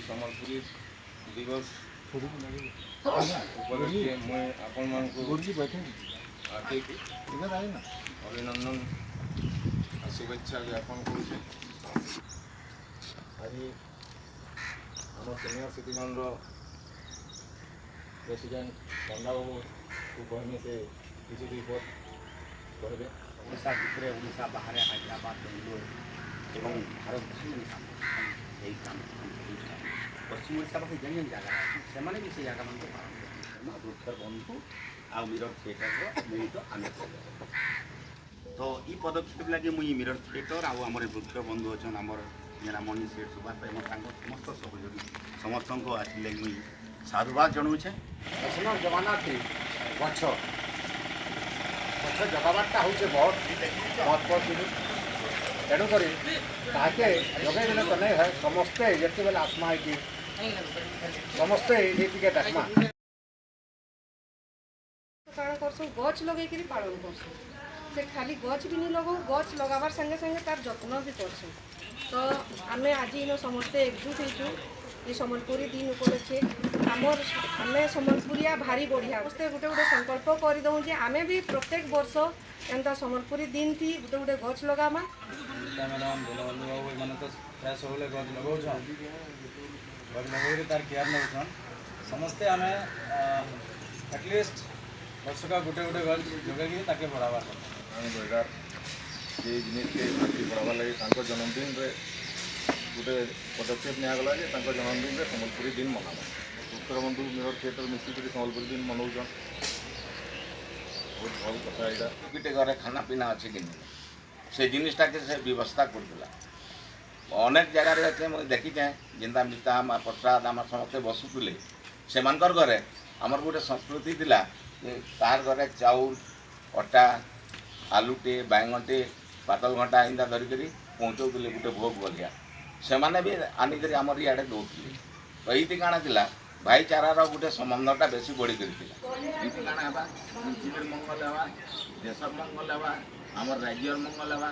ସମ୍ବଲପୁରୀ ଦିବସ ଉପଲକ୍ଷେ ମୁଇଁ ଆପଣମାନଙ୍କୁ ଅଭିନନ୍ଦନ शुभेच्छा ज्ञापन करुचे आज आम सिनियर सिटीजन प्रेसिडेंट पंडा बाबू को कहनी से किसी रिपोर्ट कहे ओडिशा भितर ओडिशा बाहर हैदराबाद बेंगलोर एवं भारत यही काम पश्चिम ओडिशा पाखे जेन जगह से भी से जगह मान वृक्षर बंधु आ मिरर थिएटर मिलित आम तो ये पदक्षेप लगे मुझे मिरर थिएटर आम वृक्ष बंधु अच्छा आमर जेना मनी सेठ सुभाष भाई मोर समस्त सहयोगी समर्थन को आसिले मुझे साधुवाद जनाऊे सेन जमाना थी गछ गछ जगाबाटा हूँ बहुत महत्वपूर्ण तेणुक ताके जगैदेले तो नहीं है समस्ते जिते बेले आत्मा है समस्ते ये डाकमा काण करसु गछ लगे पालन करसु से खाली गछ भी नहीं लगो गछ लगाबार संगे संगे तार जत्न भी करसु तो आम आज इन समस्ते एकजुट होइछु ये सम्बलपुरी दिन उपलक्षे आमर आम सम्बलपुरिया भारी बढ़िया समस्ते गोटे गोटे संकल्प करदे जे आम भी प्रत्येक वर्ष एंता सम्बलपुरी दिन थी गोटे गोटे गछ लगामा मैडम बोलबंधु बाबू मैंने तो प्राय सब गछ लगाऊन गछ लगे तार केयर नौ समस्ते आम एटलिस्ट वर्ष का गोटे गोटे गछ जगैकी ताके बढ़ावा बेगार ये जिनिस के आगे बढ़ावा लगे जन्मदिन रे गोटे पदक्षेप निगला जन्मदिन रे सम्बलपुरी दिन मनावा उत्तर बंधु मिरर थिएटर मिसिक सम्बलपुरी दिन मनाऊन बहुत भल कथा यहाँ गोटे घर खाना पीना अच्छे कि से जिनटा के से व्यवस्था कर अनेक जगार अच्छे मुझे देखी जाए जिंदा मिता आम प्रसाद आम समस्ते बसुले से घरे आमर गोटे संस्कृति थिला तार घरे चाउल अटा आलूटे बैंगनटे पातल घंटा इंदा धरिक पहुँचाऊे गोटे भोग भलिया से मैंने भी आनिक आमर इे दौले तो ये काण था भाईचारार गोटे संबंधटा बेसी बढ़ी कर मंगल है देश मंगल है आम राज्यर मंगल है